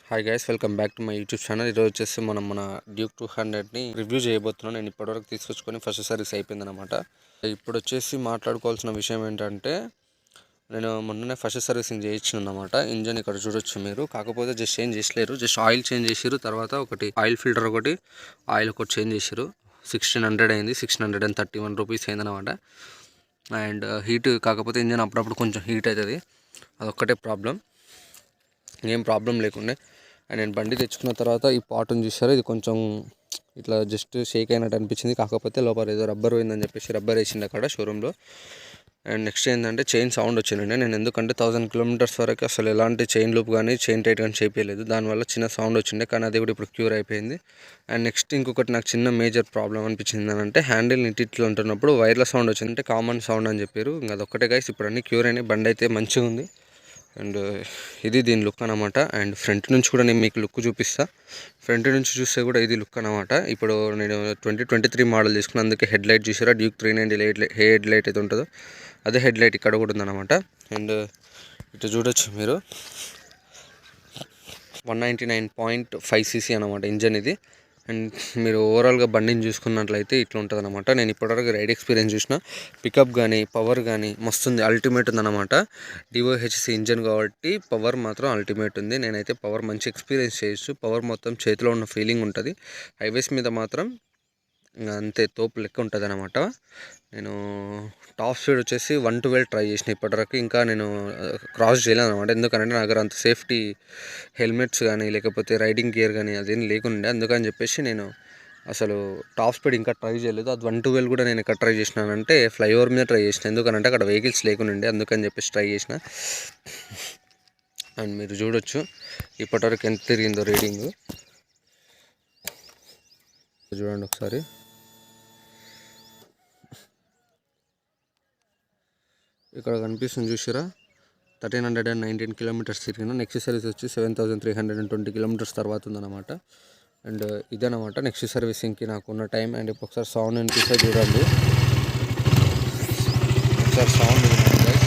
Hi guys, welcome back to my YouTube channel. ఈరోజు వచ్చేసి మన డ్యూక్ 200ని రివ్యూ చేయబోతున్నాను. నేను ఇప్పటివరకు తీసుకొచ్చుకొని ఫస్ట్ సర్వీస్ అయిపోయిందనమాట. ఇప్పుడు వచ్చేసి మాట్లాడుకోవాల్సిన విషయం ఏంటంటే, నేను మొన్ననే ఫస్ట్ సర్వీసింగ్ చేయించానమాట. ఇంజన్ ఇక్కడ చూడొచ్చు మీరు. కాకపోతే జస్ట్ చేంజ్ చేసలేరు, జస్ట్ ఆయిల్ చేంజ్ చేసారు. తర్వాత ఒకటి ఆయిల్ ఫిల్టర్ ఆయిల్ ఒకటి చేంజ్ చేసారు. 1600 అయింది. 631 రూపీస్ అయిందనమాట. అండ్ హీట్ కాకపోతే ఇంజన్ అప్పుడప్పుడు కొంచెం హీట్ అవుతుంది, అదొక్కటే ప్రాబ్లం. ఏం ప్రాబ్లం లేకుండే. అండ్ నేను బండి తెచ్చుకున్న తర్వాత ఈ పాటును చూసారు, ఇది కొంచెం ఇట్లా జస్ట్ షేక్ అయినట్టు అనిపించింది. కాకపోతే లోపల ఏదో రబ్బర్ పోయిందని చెప్పేసి రబ్బర్ వేసింది అక్కడ షోరూంలో. అండ్ నెక్స్ట్ ఏంటంటే చైన్ సౌండ్ వచ్చిందండి. నేను ఎందుకంటే 1000 కిలోమీటర్స్ వరకు అసలు ఎలాంటి చైన్ లూప్ కానీ చైన్ టైట్ కానీ చేపించలేదు. దానివల్ల చిన్న సౌండ్ వచ్చిండే, కానీ అది కూడా ఇప్పుడు క్యూర్ అయిపోయింది. అండ్ నెక్స్ట్ ఇంకొకటి నాకు చిన్న మేజర్ ప్రాబ్లం అనిపించింది అంటే, హ్యాండిల్ ఇట్లా ఉంటున్నప్పుడు వైర్ల సౌండ్ వచ్చింది. అంటే కామన్ సౌండ్ అని చెప్పారు. ఇంకా అదొక్కటే గైస్, ఇప్పుడు అన్ని క్యూర్ అయినాయి. బండి అయితే మంచిగా ఉంది. అండ్ ఇది దీని లుక్ అనమాట. అండ్ ఫ్రంట్ నుంచి కూడా నేను మీకు లుక్ చూపిస్తా. ఫ్రంట్ నుంచి చూస్తే కూడా ఇది లుక్ అనమాట. ఇప్పుడు నేను 2023 మోడల్ తీసుకున్నాను, అందుకే హెడ్ లైట్ చూసారా, డ్యూక్ 390 హెడ్ లైట్ అయితే ఉంటుందో అదే హెడ్ లైట్ ఇక్కడ కూడా ఉందన్నమాట. అండ్ ఇటు చూడొచ్చు మీరు, 199.5 cc అనమాట ఇంజన్ ఇది. అండ్ మీరు ఓవరాల్గా బండిని చూసుకున్నట్లయితే ఇట్లా ఉంటుంది అనమాట. నేను ఇప్పటివరకు రైడ్ ఎక్స్పీరియన్స్ చూసిన, పికప్ కానీ పవర్ కానీ మస్తు ఉంది, అల్టిమేట్ ఉందన్నమాట. డివోహెచ్సి ఇంజన్ కాబట్టి పవర్ మాత్రం అల్టిమేట్ ఉంది. నేనైతే పవర్ మంచి ఎక్స్పీరియన్స్ చేయొచ్చు. పవర్ మొత్తం చేతిలో ఉన్న ఫీలింగ్ ఉంటుంది. హైవేస్ మీద మాత్రం ఇంకా అంతే తోపు లెక్క ఉంటుంది అనమాట. నేను టాప్ స్పీడ్ వచ్చేసి 112 ట్రై చేసిన ఇప్పటివరకు. ఇంకా నేను క్రాస్ చేయలేను అనమాట. ఎందుకంటే నా దగ్గర అంత సేఫ్టీ హెల్మెట్స్ కానీ లేకపోతే రైడింగ్ గేర్ కానీ అదేం లేకుండే. అందుకని చెప్పేసి నేను అసలు టాప్ స్పీడ్ ఇంకా ట్రై చేయలేదు. అది 112 కూడా నేను ఎక్కడ ట్రై చేసినానంటే ఫ్లైఓవర్ మీద ట్రై చేసిన. ఎందుకంటే అక్కడ వెహికల్స్ లేకుండే, అందుకని చెప్పేసి ట్రై చేసిన. అండ్ మీరు చూడొచ్చు ఇప్పటివరకు ఎంత తిరిగిందో రీడింగ్ చూడండి ఒకసారి. ఇక్కడ కనిపిస్తుంది చూసారా, 1319 కిలోమీటర్స్ తిరిగిన. నెక్స్ట్ సర్వీస్ వచ్చి 7320 కిలోమీటర్స్ తర్వాత ఉందన్నమాట. అండ్ ఇదన్నమాట నెక్స్ట్ సర్వీసింగ్కి నాకు ఉన్న టైం. అండ్ ఇప్పుడు ఒకసారి సౌండ్ అనిపిస్తే చూడండి, ఒకసారి సౌండ్ వినండి గైస్.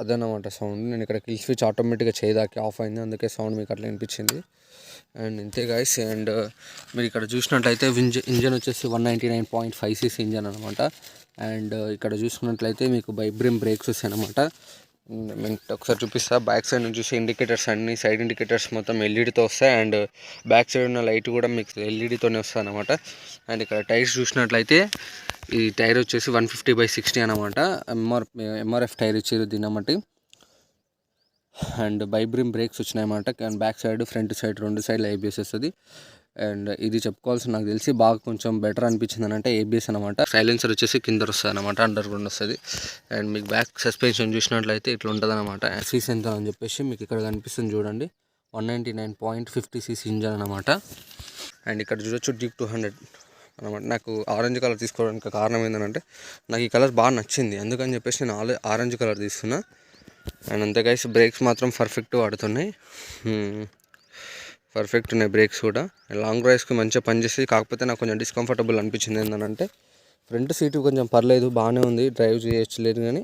అదన్నమాట సౌండ్. నేను ఇక్కడ కిల్ స్విచ్ ఆటోమేటిక్గా చేయదాకి ఆఫ్ అయింది, అందుకే సౌండ్ మీకు అట్లా వినిపించింది. అండ్ ఇంతే గైస్. అండ్ మీరు ఇక్కడ చూసినట్లయితే ఇంజన్ వచ్చేసి 199.5 cc ఇంజన్ అనమాట. అండ్ ఇక్కడ చూసుకున్నట్లయితే మీకు వైబ్రేమ్ బ్రేక్స్ వస్తాయి అనమాట. నేను ఒకసారి చూపిస్తా. బ్యాక్ సైడ్ నుంచి చూసి ఇండికేటర్స్ అన్ని సైడ్ ఇండికేటర్స్ మొత్తం ఎల్ఈడితో వస్తాయి. అండ్ బ్యాక్ సైడ్ ఉన్న లైట్ కూడా మీకు ఎల్ఈడితోనే వస్తాయి అనమాట. అండ్ ఇక్కడ టైర్స్ చూసినట్లయితే ఈ టైర్ వచ్చేసి 150/60 అనమాట. ఎంఆర్ఎఫ్ టైర్ ఇచ్చారు దీనమ్మటి. అండ్ వైబ్రేమ్ బ్రేక్స్ వచ్చినాయన్నమాట. And back side front side రెండు సైడ్లు ఏబిఎస్ వస్తుంది. అండ్ ఇది చెప్పుకోవాల్సి నాకు తెలిసి బాగా కొంచెం బెటర్ అనిపించింది అని అంటే ఏబిఎస్ అనమాట. సైలెన్సర్ వచ్చేసి కింద వస్తుంది అనమాట, అండర్ గ్రౌండ్ వస్తుంది. అండ్ మీకు బ్యాక్ సస్పెన్షన్ చూసినట్లయితే ఇట్లా ఉంటుంది అనమాట. సీసీ ఎంత అని చెప్పేసి మీకు ఇక్కడ కనిపిస్తుంది చూడండి, 199.50 cc ఇంజన్ అనమాట. అండ్ ఇక్కడ చూడొచ్చు డ్యూక్ 200 అనమాట. నాకు ఆరెంజ్ కలర్ తీసుకోవడానికి కారణం ఏంటంటే, నాకు ఈ కలర్ బాగా నచ్చింది, అందుకని చెప్పేసి నేను ఆరెంజ్ కలర్ తీసుకున్నా. అండ్ అంతే గైస్, బ్రేక్స్ మాత్రం పర్ఫెక్ట్ వాడుతున్నాయి, పర్ఫెక్ట్ ఉన్నాయి బ్రేక్స్ కూడా. లాంగ్ డ్రైవ్స్కి మంచిగా పనిచేస్తుంది. కాకపోతే నాకు కొంచెం డిస్కంఫర్టబుల్ అనిపించింది ఏంటంటే, ఫ్రంట్ సీటు కొంచెం పర్లేదు, బాగానే ఉంది, డ్రైవ్ చేయొచ్చులేదు. కానీ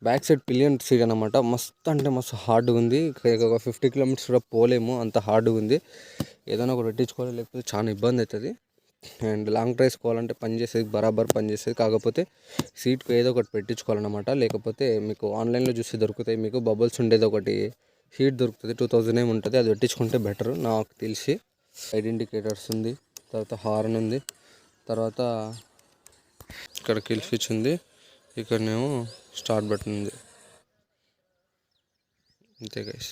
బ్యాక్ సైడ్ పిలియన్ సీట్ అనమాట, మస్తు అంటే మస్తు హార్డ్గా ఉంది. ఒక 50 కిలోమీటర్స్ కూడా పోలేము, అంత హార్డ్గా ఉంది. ఏదైనా ఒకటి పెట్టించుకోవాలి, లేకపోతే చాలా ఇబ్బంది అవుతుంది. అండ్ లాంగ్ డ్రైవ్స్ పోవాలంటే పనిచేసేది బరాబర్ పనిచేసేది. కాకపోతే సీట్కి ఏదో ఒకటి పెట్టించుకోవాలన్నమాట. లేకపోతే మీకు ఆన్లైన్లో చూసి దొరుకుతాయి, మీకు బబుల్స్ ఉండేది ఒకటి హీట్ దొరుకుతుంది, 2000 ఏమి ఉంటుంది, అది పెట్టించుకుంటే బెటర్ నాకు తెలిసి. సైడ్ ఇండికేటర్స్ ఉంది, తర్వాత హార్న్ ఉంది, తర్వాత ఇక్కడ కిల్ స్విచ్ ఉంది, ఇక్కడనేమో స్టార్ట్ బటన్ ఉంది. అంతే గైస్.